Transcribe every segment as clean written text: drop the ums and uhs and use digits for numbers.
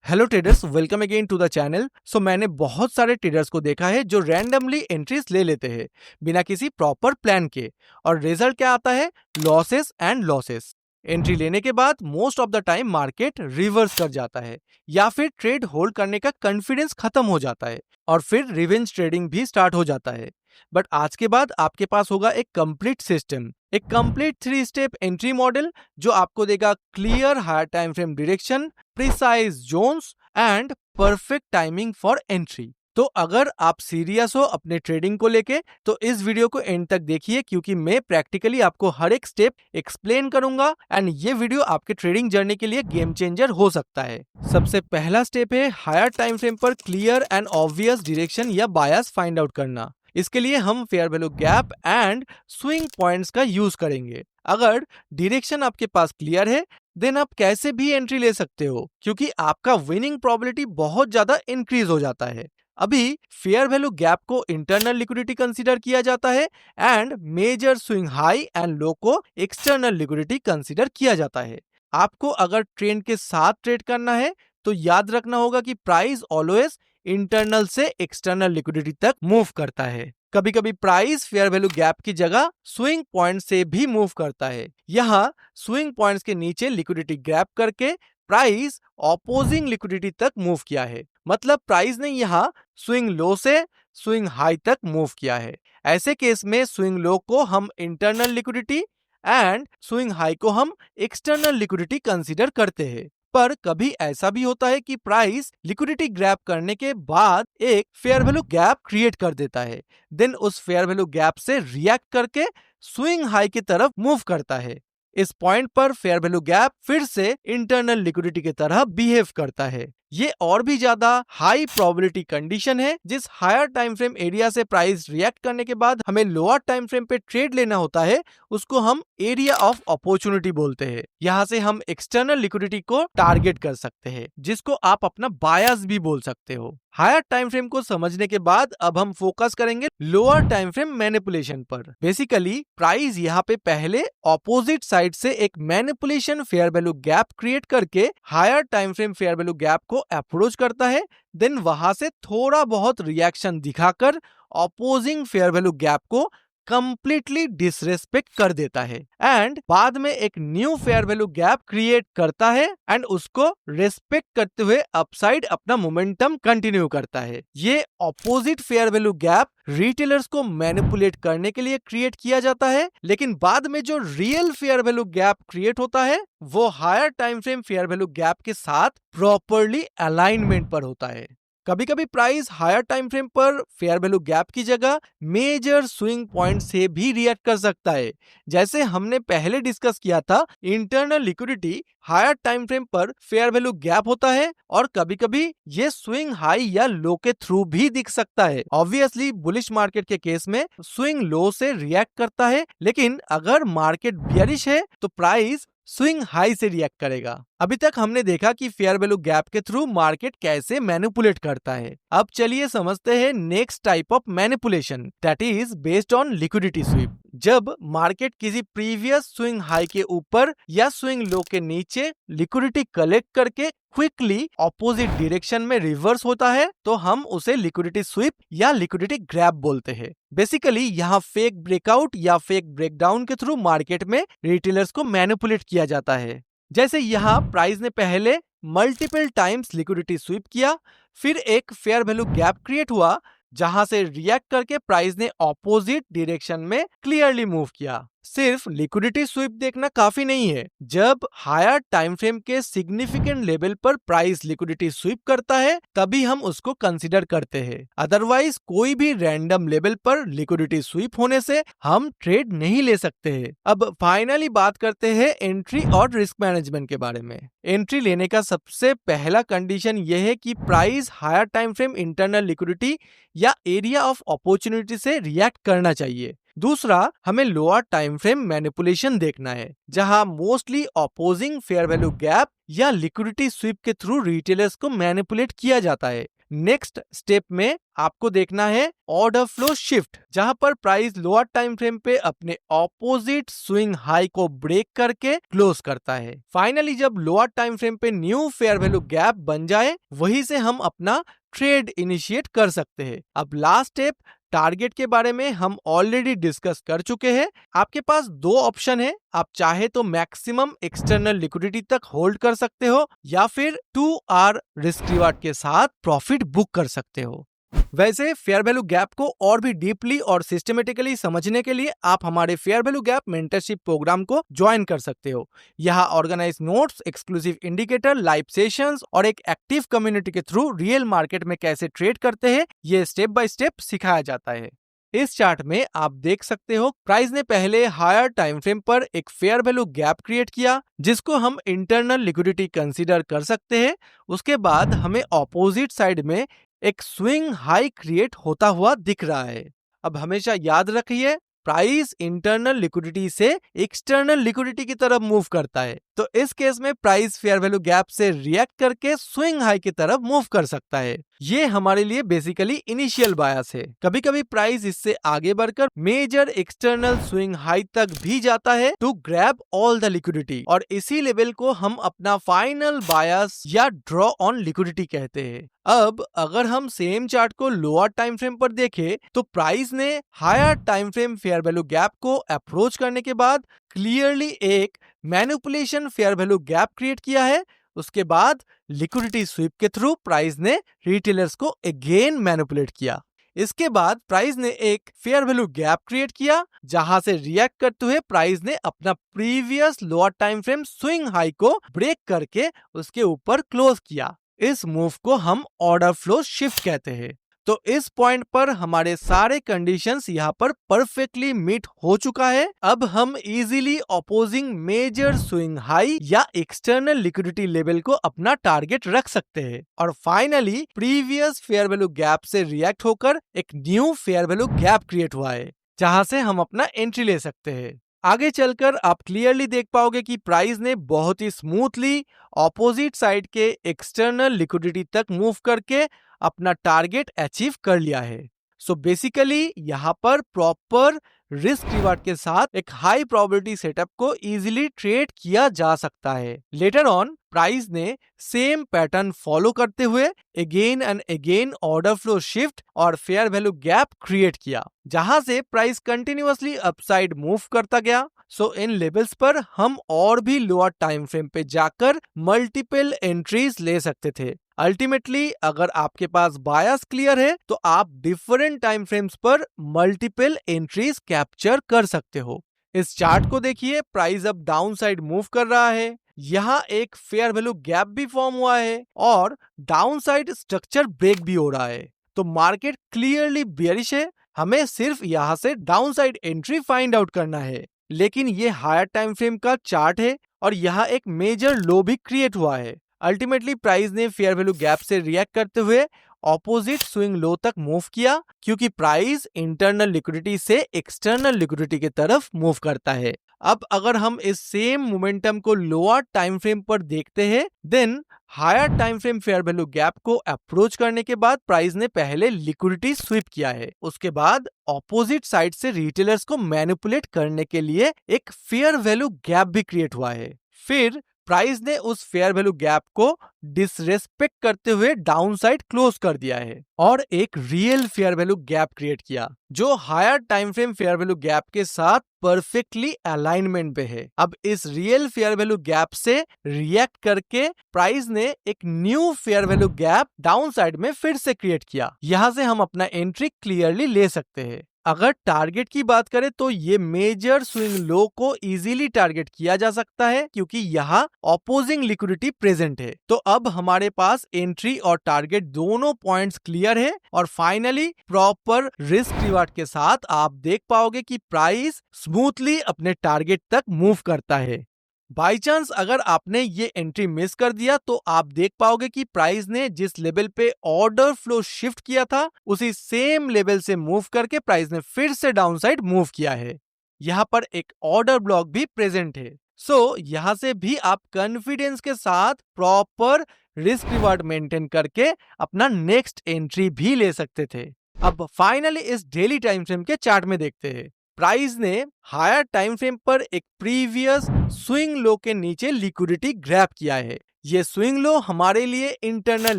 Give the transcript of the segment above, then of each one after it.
Hello traders, welcome again to the channel. मैंने बहुत सारे ट्रेडर्स को देखा है जो रैंडमली एंट्रीज ले लेते हैं बिना किसी प्रॉपर प्लान के, और रिजल्ट क्या आता है? Losses and losses. एंट्री लेने के बाद most of the time market reverse कर जाता है या फिर ट्रेड होल्ड करने का कॉन्फिडेंस खत्म हो जाता है और फिर रिवेंज ट्रेडिंग भी स्टार्ट हो जाता है। बट आज के बाद आपके पास होगा एक कंप्लीट सिस्टम, एक कंप्लीट 3 स्टेप एंट्री मॉडल जो आपको देगा clear higher time frame direction, precise zones and perfect timing for entry. तो अगर आप सीरियस हो अपने ट्रेडिंग को लेके तो इस वीडियो को एंड तक देखिए, क्योंकि मैं प्रैक्टिकली आपको हर एक स्टेप एक्सप्लेन करूंगा एंड ये वीडियो आपके ट्रेडिंग जर्नी के लिए गेम चेंजर हो सकता है। सबसे पहला स्टेप है हायर टाइम फ्रेम पर क्लियर एंड ऑब्वियस डायरेक्शन या बायस फाइंड आउट करना। इसके लिए हम fair value gap and swing points का यूज करेंगे। अगर डायरेक्शन आपके पास क्लियर है देन आप कैसे भी एंट्री ले सकते हो, क्योंकि आपका विनिंग प्रोबेबिलिटी बहुत ज्यादा इंक्रीज हो जाता है। अभी फेयर वैल्यू गैप को इंटरनल लिक्विडिटी कंसीडर किया जाता है and major swing high and low को एक्सटर्नल लिक्विडिटी कंसीडर किया जाता है। आपको अगर ट्रेंड के साथ ट्रेड करना है तो याद रखना होगा कि प्राइस ऑलवेज इंटरनल से एक्सटर्नल लिक्विडिटी तक मूव करता है। कभी कभी प्राइस फेयर वैल्यू गैप की जगह स्विंग पॉइंट से भी मूव करता है। यहाँ स्विंग पॉइंट्स के नीचे लिक्विडिटी ग्रैब करके प्राइस ऑपोजिंग लिक्विडिटी तक मूव किया है, मतलब प्राइस ने यहाँ स्विंग लो से स्विंग हाई तक मूव किया है। ऐसे केस में स्विंग लो को हम internal liquidity and swing high को हम एक्सटर्नल लिक्विडिटी कंसीडर करते हैं। पर कभी ऐसा भी होता है कि प्राइस लिक्विडिटी ग्रैब करने के बाद एक फेयर वैल्यू गैप क्रिएट कर देता है, देन उस फेयर वैल्यू गैप से रिएक्ट करके स्विंग हाई की तरफ मूव करता है। इस पॉइंट पर फेयर वैल्यू गैप फिर से इंटरनल लिक्विडिटी की तरह बिहेव करता है। ये और भी ज्यादा हाई प्रोबेबिलिटी कंडीशन है। जिस हायर टाइम फ्रेम एरिया से प्राइस रिएक्ट करने के बाद हमें लोअर टाइम फ्रेम पे ट्रेड लेना होता है, उसको हम एरिया ऑफ अपॉर्चुनिटी बोलते हैं। यहाँ से हम एक्सटर्नल लिक्विडिटी को टारगेट कर सकते हैं, जिसको आप अपना बायस भी बोल सकते हो। हायर टाइम फ्रेम को समझने के बाद अब हम फोकस करेंगे लोअर टाइम फ्रेम मैनिपुलेशन पर। बेसिकली प्राइस यहाँ पे पहले ऑपोजिट साइड से एक manipulation fair value gap create करके higher time frame fair value gap को अप्रोच करता है, देन वहां से थोड़ा बहुत रिएक्शन दिखाकर ऑपोजिंग फेयर वैल्यू गैप को कंप्लीटली डिसरेस्पेक्ट कर देता है एंड बाद में एक new fair value gap create करता है एंड उसको रेस्पेक्ट करते हुए अपसाइड अपना मोमेंटम कंटिन्यू करता है। ये opposite fair value gap retailers को मैनिपुलेट करने के लिए क्रिएट किया जाता है, लेकिन बाद में जो real fair value gap create होता है वो higher time frame fair value gap के साथ प्रॉपर्ली अलाइनमेंट पर होता है। कभी कभी प्राइस हायर टाइम फ्रेम पर फेयर वैल्यू गैप की जगह मेजर स्विंग पॉइंट से भी रिएक्ट कर सकता है। जैसे हमने पहले डिस्कस किया था, internal liquidity higher time frame पर फेयर वैल्यू गैप होता है और कभी कभी ये स्विंग हाई या लो के थ्रू भी दिख सकता है। ऑब्वियसली बुलिश मार्केट के केस में स्विंग लो से रिएक्ट करता है, लेकिन अगर मार्केट बियरिश है तो प्राइस स्विंग हाई से रिएक्ट करेगा। अभी तक हमने देखा कि फेयर वैल्यू गैप के थ्रू मार्केट कैसे मैनिपुलेट करता है। अब चलिए समझते हैं next type of manipulation, that is based on liquidity SVEEP. जब मार्केट किसी प्रीवियस स्विंग हाई के ऊपर या स्विंग लो के नीचे लिक्विडिटी कलेक्ट करके क्विकली ऑपोजिट डायरेक्शन में रिवर्स होता है तो हम उसे लिक्विडिटी स्वीप या लिक्विडिटी ग्रैब बोलते हैं। बेसिकली यहाँ फेक ब्रेकआउट या फेक ब्रेकडाउन के थ्रू मार्केट में रिटेलर्स को मैनिपुलेट किया जाता है। जैसे यहाँ प्राइस ने पहले मल्टीपल टाइम्स लिक्विडिटी स्वीप किया, फिर एक फेयर वैल्यू गैप क्रिएट हुआ जहां से रिएक्ट करके प्राइस ने ऑपोजिट डायरेक्शन में क्लियरली मूव किया। सिर्फ लिक्विडिटी स्वीप देखना काफी नहीं है। जब हायर टाइम फ्रेम के सिग्निफिकेंट लेवल पर प्राइस लिक्विडिटी स्वीप करता है तभी हम उसको कंसीडर करते हैं। अदरवाइज कोई भी रैंडम लेवल पर लिक्विडिटी स्वीप होने से हम ट्रेड नहीं ले सकते हैं। अब फाइनली बात करते हैं एंट्री और रिस्क मैनेजमेंट के बारे में। एंट्री लेने का सबसे पहला कंडीशन यह है कि price higher time frame internal liquidity या एरिया ऑफ अपॉर्चुनिटी से रिएक्ट करना चाहिए। दूसरा, हमें लोअर टाइम फ्रेम मैनिपुलेशन देखना है, जहां mostly opposing fair value gap या लिक्विडिटी स्वीप के थ्रू रिटेलर्स को मैनिपुलेट किया जाता है। नेक्स्ट स्टेप में आपको देखना है ऑर्डर फ्लो शिफ्ट, जहां पर प्राइस लोअर टाइम फ्रेम पे अपने ऑपोजिट स्विंग हाई को ब्रेक करके क्लोज करता है। फाइनली जब लोअर टाइम फ्रेम पे न्यू फेयर वैल्यू गैप बन जाए, वहीं से हम अपना ट्रेड इनिशिएट कर सकते हैं। अब लास्ट स्टेप टारगेट के बारे में हम ऑलरेडी डिस्कस कर चुके हैं। आपके पास दो ऑप्शन है, आप चाहे तो मैक्सिमम एक्सटर्नल लिक्विडिटी तक होल्ड कर सकते हो या फिर 2R रिस्क रिवार्ड के साथ प्रॉफिट बुक कर सकते हो। वैसे फेयर वैल्यू गैप को और भी डीपली और सिस्टमेटिकली समझने के लिए आप हमारे fair value gap mentorship program को ज्वाइन कर सकते हो। यहाँ organise notes, exclusive indicator, live sessions और एक एक्टिव कम्युनिटी के थ्रू रियल मार्केट में कैसे ट्रेड करते हैं, ये स्टेप बाय स्टेप सिखाया जाता है। इस चार्ट में आप देख सकते हो प्राइस ने पहले हायर टाइम फ्रेम पर एक फेयर वैल्यू गैप क्रिएट किया, जिसको हम इंटरनल लिक्विडिटी कंसीडर कर सकते हैं। उसके बाद हमें ऑपोजिट साइड में एक स्विंग हाई क्रिएट होता हुआ दिख रहा है। अब हमेशा याद रखिए, प्राइस इंटरनल लिक्विडिटी से एक्सटर्नल लिक्विडिटी की तरफ मूव करता है, तो इस केस में प्राइस फेयर वैल्यू गैप से रिएक्ट करके स्विंग हाई की तरफ मूव कर सकता है। ये हमारे लिए बेसिकली इनिशियल बायस है। कभी कभी प्राइस इससे आगे बढ़कर मेजर एक्सटर्नल स्विंग हाई तक भी जाता है to grab all the liquidity, और इसी लेवल को हम अपना फाइनल बायस या ड्रॉ ऑन लिक्विडिटी कहते हैं। अब अगर हम सेम चार्ट को लोअर टाइम फ्रेम पर देखें, तो प्राइस ने higher time frame fair value gap को अप्रोच करने के बाद क्लियरली एक manipulation fair value gap create किया है। उसके बाद लिक्विडिटी स्वीप के थ्रू प्राइस ने रिटेलर्स को अगेन मैनिपुलेट किया। इसके बाद प्राइस ने एक फेयर वैल्यू गैप क्रिएट किया, जहां से रिएक्ट करते हुए प्राइस ने अपना previous lower time frame swing high को ब्रेक करके उसके ऊपर क्लोज किया। इस मूव को हम ऑर्डर फ्लो शिफ्ट कहते हैं। तो इस पॉइंट पर हमारे सारे कंडीशंस यहाँ पर परफेक्टली मीट हो चुका है। अब हम easily opposing major swing high या एक्सटर्नल लिक्विडिटी लेवल को अपना टारगेट रख सकते हैं, और finally previous fair value gap से रिएक्ट होकर एक new fair value gap create हुआ है, जहां से हम अपना एंट्री ले सकते हैं। आगे चलकर आप क्लियरली देख पाओगे कि प्राइस ने बहुत ही स्मूथली ऑपोजिट साइड के एक्सटर्नल लिक्विडिटी तक मूव करके अपना टारगेट अचीव कर लिया है। सो बेसिकली यहाँ पर प्रॉपर रिस्क रिवार्ड के साथ एक हाई प्रोबेबिलिटी सेटअप को इजीली ट्रेड किया जा सकता है। लेटर ऑन प्राइस ने सेम पैटर्न फॉलो करते हुए again and again order flow shift और फेयर वैल्यू गैप क्रिएट किया, जहां से प्राइस कंटिन्यूअसली अपसाइड मूव करता गया। सो इन लेवल्स पर हम और भी लोअर टाइम फ्रेम पे जाकर मल्टीपल एंट्रीज ले सकते थे। अल्टीमेटली अगर आपके पास बायस क्लियर है, तो आप डिफरेंट टाइम फ्रेम्स पर मल्टीपल एंट्रीज कैप्चर कर सकते हो। इस चार्ट को देखिए, प्राइस अब डाउन साइड मूव कर रहा है, यहाँ एक फेयर वैल्यू गैप भी फॉर्म हुआ है और डाउन साइड स्ट्रक्चर ब्रेक भी हो रहा है। तो मार्केट क्लियरली बेयरिश है, हमें सिर्फ यहाँ से down side entry find out करना है। लेकिन ये हायर टाइम फ्रेम का चार्ट है और यहाँ एक मेजर लो भी क्रिएट हुआ है। अल्टीमेटली प्राइस ने फेयर वैल्यू गैप से रिएक्ट करते हुए ऑपोजिट स्विंग लो तक मूव किया, क्योंकि प्राइस इंटरनल लिक्विडिटी से एक्सटर्नल लिक्विडिटी की तरफ मूव करता है। अब अगर हम इस सेम मोमेंटम को लोअर टाइम फ्रेम पर देखते हैं, then higher time frame fair value gap को अप्रोच करने के बाद प्राइस ने पहले लिक्विडिटी स्वीप किया है। उसके बाद ऑपोजिट साइड से रिटेलर्स को मैनिपुलेट करने के लिए एक फेयर वैल्यू गैप भी क्रिएट हुआ है। फिर प्राइस ने उस फेयर वैल्यू गैप को डिसरेस्पेक्ट करते हुए डाउन साइड क्लोज कर दिया है और एक real fair value gap create किया, जो higher time frame fair value gap के साथ परफेक्टली अलाइनमेंट पे है। अब इस रियल फेयर वैल्यू गैप से रिएक्ट करके प्राइस ने एक new fair value gap downside में फिर से क्रिएट किया। यहाँ से हम अपना एंट्री क्लियरली ले सकते हैं। अगर टारगेट की बात करें तो ये मेजर स्विंग लो को इजीली टारगेट किया जा सकता है, क्योंकि यहाँ ऑपोजिंग लिक्विडिटी प्रेजेंट है। तो अब हमारे पास एंट्री और टारगेट दोनों पॉइंट्स क्लियर है, और फाइनली प्रॉपर रिस्क रिवार्ड के साथ आप देख पाओगे कि प्राइस स्मूथली अपने टारगेट तक मूव करता है। बाई चांस अगर आपने ये एंट्री मिस कर दिया, तो आप देख पाओगे कि प्राइस ने जिस लेवल पे ऑर्डर फ्लो शिफ्ट किया था, उसी सेम लेवल से मूव करके प्राइस ने फिर से डाउन साइड मूव किया है। यहाँ पर एक ऑर्डर ब्लॉक भी प्रेजेंट है। सो यहाँ से भी आप कॉन्फिडेंस के साथ प्रॉपर रिस्क रिवार्ड मेंटेन करके अपना नेक्स्ट एंट्री भी ले सकते थे। अब फाइनली इस डेली टाइम फ्रेम के चार्ट में देखते हैं। प्राइस ने हायर टाइम फ्रेम पर एक प्रीवियस स्विंग लो के नीचे लिक्विडिटी ग्रैब किया है। ये स्विंग लो हमारे लिए इंटरनल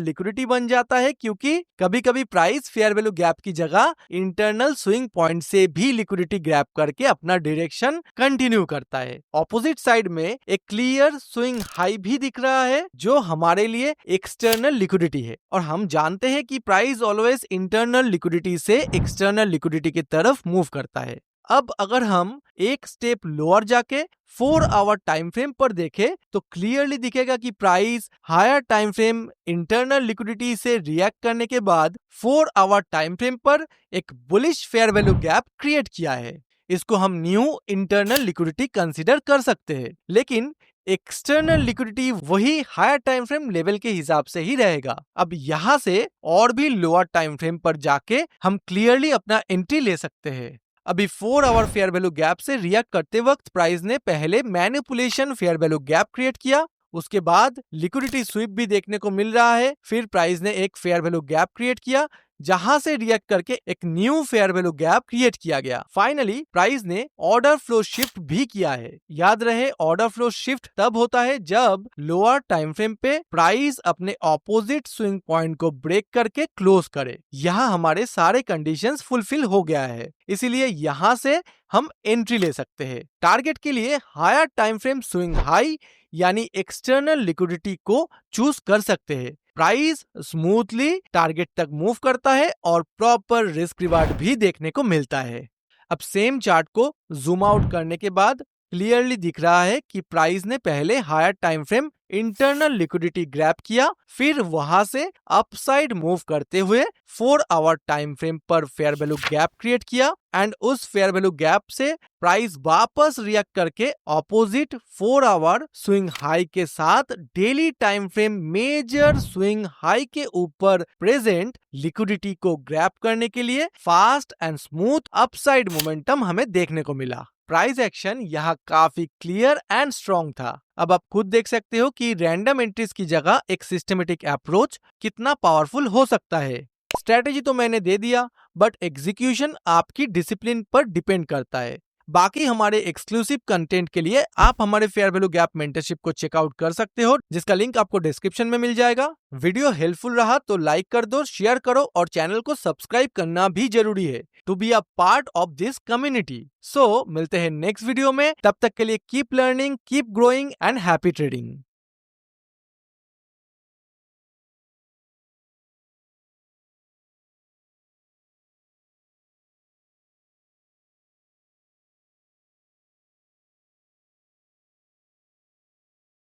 लिक्विडिटी बन जाता है, क्योंकि कभी कभी प्राइस फेयर वैल्यू गैप की जगह इंटरनल स्विंग पॉइंट से भी लिक्विडिटी ग्रैब करके अपना डायरेक्शन कंटिन्यू करता है। ऑपोजिट साइड में एक क्लियर स्विंग हाई भी दिख रहा है, जो हमारे लिए एक्सटर्नल लिक्विडिटी है, और हम जानते हैं कि प्राइस ऑलवेज इंटरनल लिक्विडिटी से एक्सटर्नल लिक्विडिटी की तरफ मूव करता है। अब अगर हम एक स्टेप लोअर जाके 4 आवर टाइम फ्रेम पर देखें तो क्लियरली दिखेगा कि price higher time frame internal liquidity से रिएक्ट करने के बाद 4 आवर टाइम फ्रेम पर एक bullish fair value gap create किया है। इसको हम न्यू इंटरनल लिक्विडिटी कंसीडर कर सकते हैं, लेकिन एक्सटर्नल लिक्विडिटी वही हायर टाइम फ्रेम लेवल के हिसाब से ही रहेगा। अब यहाँ से और भी लोअर टाइम फ्रेम पर जाके हम क्लियरली अपना एंट्री ले सकते हैं। अभी 4 आवर फेयर वैल्यू गैप से रिएक्ट करते वक्त प्राइस ने पहले manipulation fair value gap create किया, उसके बाद लिक्विडिटी स्वीप भी देखने को मिल रहा है। फिर प्राइस ने एक फेयर वैल्यू गैप क्रिएट किया, जहां से रिएक्ट करके एक new fair value gap create किया गया। फाइनली प्राइस ने ऑर्डर फ्लो शिफ्ट भी किया है। याद रहे, ऑर्डर फ्लो शिफ्ट तब होता है जब लोअर टाइम फ्रेम पे प्राइस अपने ऑपोजिट स्विंग पॉइंट को ब्रेक करके क्लोज करे। यहाँ हमारे सारे कंडीशंस फुलफिल हो गया है, इसीलिए यहाँ से हम एंट्री ले सकते हैं। टारगेट के लिए higher time frame swing high यानी एक्सटर्नल लिक्विडिटी को चूज कर सकते हैं। प्राइस स्मूथली टारगेट तक मूव करता है और प्रॉपर रिस्क रिवार्ड भी देखने को मिलता है। अब सेम चार्ट को जूम आउट करने के बाद क्लियरली दिख रहा है कि प्राइस ने पहले higher time frame internal liquidity grab किया, फिर वहां से अपसाइड मूव करते हुए 4 आवर टाइम फ्रेम पर फेयर वैल्यू गैप क्रिएट किया, एंड उस फेयर वैल्यू गैप से प्राइस वापस रिएक्ट करके ऑपोजिट 4 आवर स्विंग हाई के साथ daily time frame major swing high के ऊपर प्रेजेंट लिक्विडिटी को ग्रैब करने के लिए fast and smooth upside momentum हमें देखने को मिला। प्राइस एक्शन यहाँ काफी क्लियर एंड स्ट्रॉन्ग था। अब आप खुद देख सकते हो कि रैंडम एंट्रीज की जगह एक सिस्टमेटिक अप्रोच कितना पावरफुल हो सकता है। स्ट्रेटेजी तो मैंने दे दिया, बट एग्जीक्यूशन आपकी डिसिप्लिन पर डिपेंड करता है। बाकी हमारे एक्सक्लूसिव कंटेंट के लिए आप हमारे फेयर वैल्यू गैप मेंटरशिप को चेकआउट कर सकते हो, जिसका लिंक आपको डिस्क्रिप्शन में मिल जाएगा। वीडियो हेल्पफुल रहा तो लाइक कर दो, शेयर करो और चैनल को सब्सक्राइब करना भी जरूरी है to be a part of this community. So मिलते हैं नेक्स्ट वीडियो में, तब तक के लिए keep learning, keep growing and happy trading.